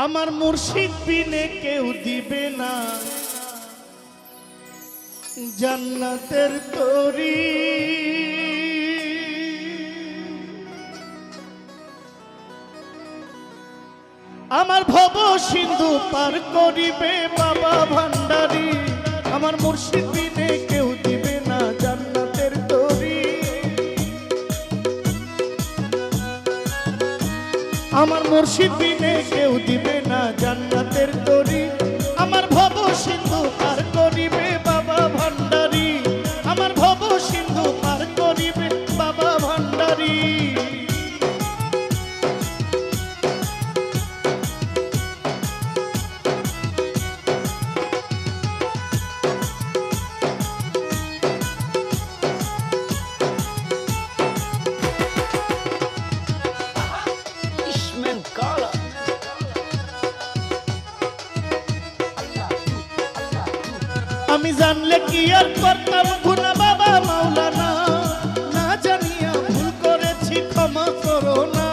আমার মুর্শিদ বিনে কেউ দিবে না জান্নাতের তরি। আমার ভব সিন্ধু পার করিবে বাবা ভান্ডারী। আমার মুর্শিদ বিনে কেউ দিবে না জান্নাতের তরি। আমার মুর্শিদ বিনে কেউ দিবে না জান্নাতের তরি। আমার ভব সিন্ধু পার করিবে বাবা ভান্ডারী। আমার ভব সিন্ধু পার করিবে বাবা ভান্ডারী। আমি জানলে কি আর করতাম গুনাহ বাবা মাওলানা, না জানিয়া ভুল করেছি ক্ষমা করো না।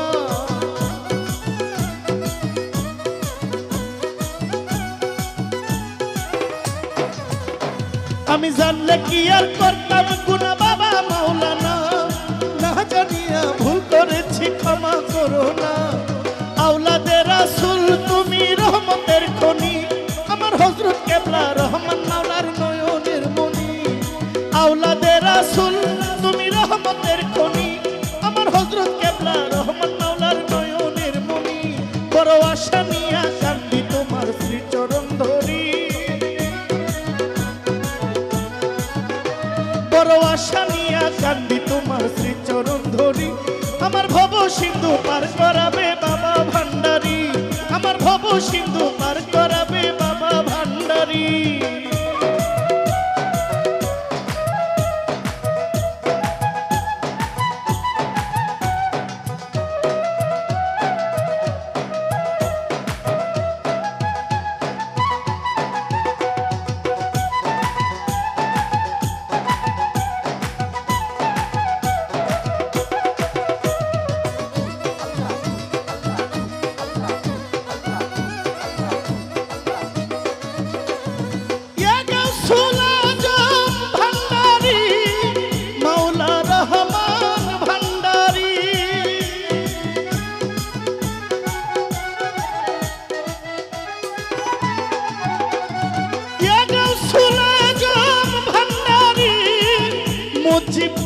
আমি জানলে কি আর করতাম গুনাহ বাবা মাওলানা, না জানিয়া ভুল করেছি ক্ষমা করো না। আওলাদে রাসূল তুমি রহমতের খনি, আমার হযরত কেবলা রহমান মাওলার নয়নের মনি। আওলাদে রাসূল তুমি রহমতের খনি, আমার হযরত কেবলা রহমান মাওলার নয়নের মনি। বড় আশা নিয়া কান্দি তোমার শ্রীচরণ ধরি। বড় আশা নিয়া কান্দি তোমার শ্রীচরণ ধরি। আমার ভব সিন্ধু পার করাবে বাবা ভান্ডারী। আমার ভব সিন্ধু পার করাবে বাবা ভান্ডারী।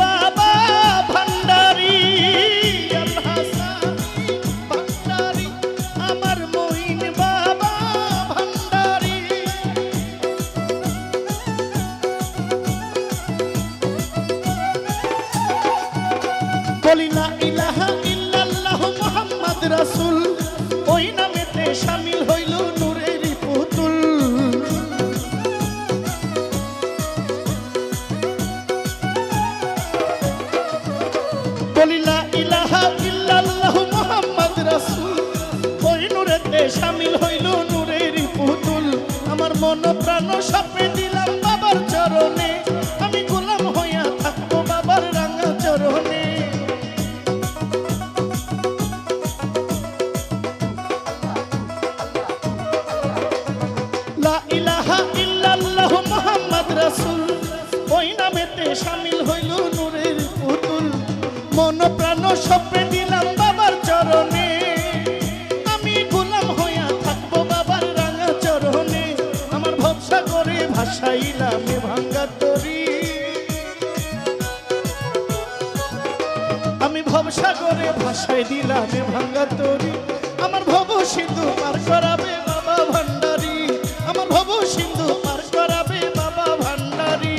বাবা ভান্ডারী ভান্ডারী আমার মঈন বাবা ভান্ডারী। বলি লা ইলাহা ইল্লাল্লাহু মুহাম্মদ রাসূল, ওই নামেতে শামিল হইল নূরের পুতুল। বলি লা ইলাহা ইল্লাল্লাহু মুহাম্মদ রাসূল, ওই নূরেতে শামিল হইল নূরের পুতুল। আমার মন প্রাণ সঁপে দিলাম বাবার চরণে, আমি গোলাম হইয়া থাকবো বাবার রাঙা চরণে। লা ইলাহা ইল্লাল্লাহু মুহাম্মদ রাসূল, ওই নামেতে শামিল হইল নূরের পুতুল। মন প্রাণ সঁপে দিলাম বাবার চরণে, আমি গোলাম হইয়া থাকবো বাবার রাঙা চরণে। আমার ভবসা করে ভাসাইলাম ভাঙ্গা তরি। আমি ভবসা করে ভাসাই দিলাম ভাঙ্গা তরি। আমার ভব সিন্ধু পার করাবে বাবা ভান্ডারী। আমার ভব সিন্ধু পার করাবে বাবা ভান্ডারী।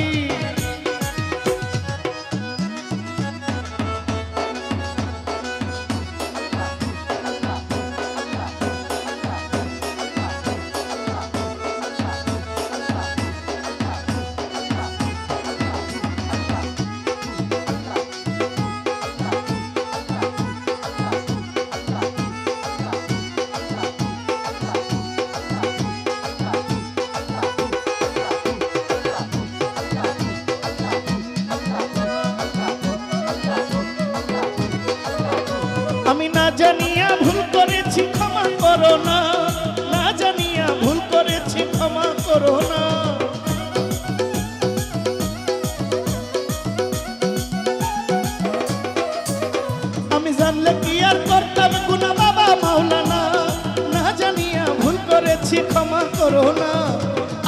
করেছি ক্ষমা করো না।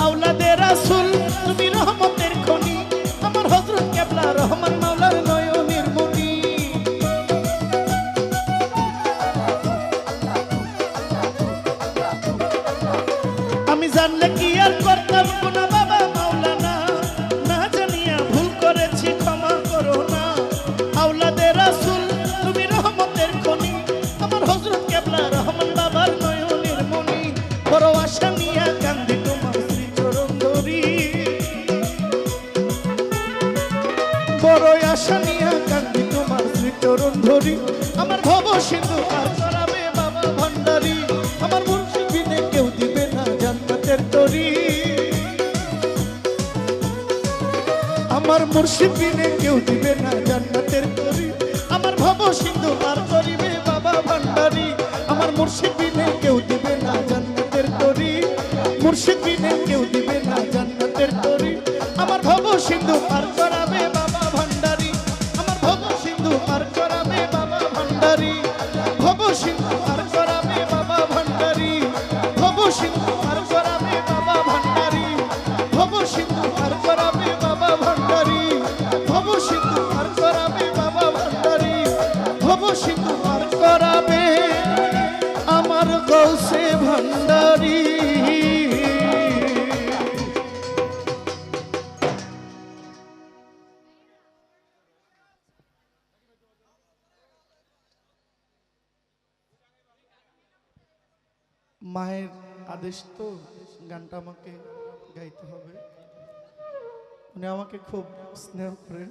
আওলাদে রাসূল তুমি রহমতের খনি, আমার হযরত কেবলা রহমান মাওলার নয়নের মনি। আমি জানলে কি আর করতাম গুনাহ বাবা মাওলানা, না জানিয়া ভুল করেছি ক্ষমা করো না। আওলাদে রাসূল তুমি রহমতের খনি, আমার হযরত কেবলা রহমান বাবার নয়নের মনি। বড় আশা নিয়া কান্দি তোমার শ্রীচরণ ধরি, বড় আশা নিয়া কান্দি তোমার শ্রীচরণ ধরি। আমার ভব সিন্ধু পার করাবে বাবা ভান্ডারী, আমার মুর্শিদ বিনে কেউ দিবে না জান্নাতের তরি। আমার মুর্শিদ বিনে কেউ দিবে না জান্নাতের তরি। আমার ভব সিন্ধু পার করিবে বাবা ভান্ডারী, আমার মুর্শিদ বিনে কেউ দিবে না জান্নাতের তরি। মুর্শিদ বিনে কেউ দিবে না জান্নাতের তরি। আমার ভব সিন্ধু পার করাবে বাবা ভান্ডারী, আমার ভব সিন্ধু পার করাবে বাবা ভান্ডারী। ভব সিন্ধু পার করাবে বাবা ভান্ডারী, ভব সিন্ধু পার করাবে বাবা ভান্ডারী। ভব সিন্ধু পার করাবে বাবা ভান্ডারী, ভব সিন্ধু পার করাবে বাবা ভান্ডারী। ভব সিন্ধু পার করাবে আমার গৌসে ভান্ডারী। মায়ের আদেশ তো গানটা আমাকে গাইতে হবে। উনি আমাকে খুব স্নেহ করেন।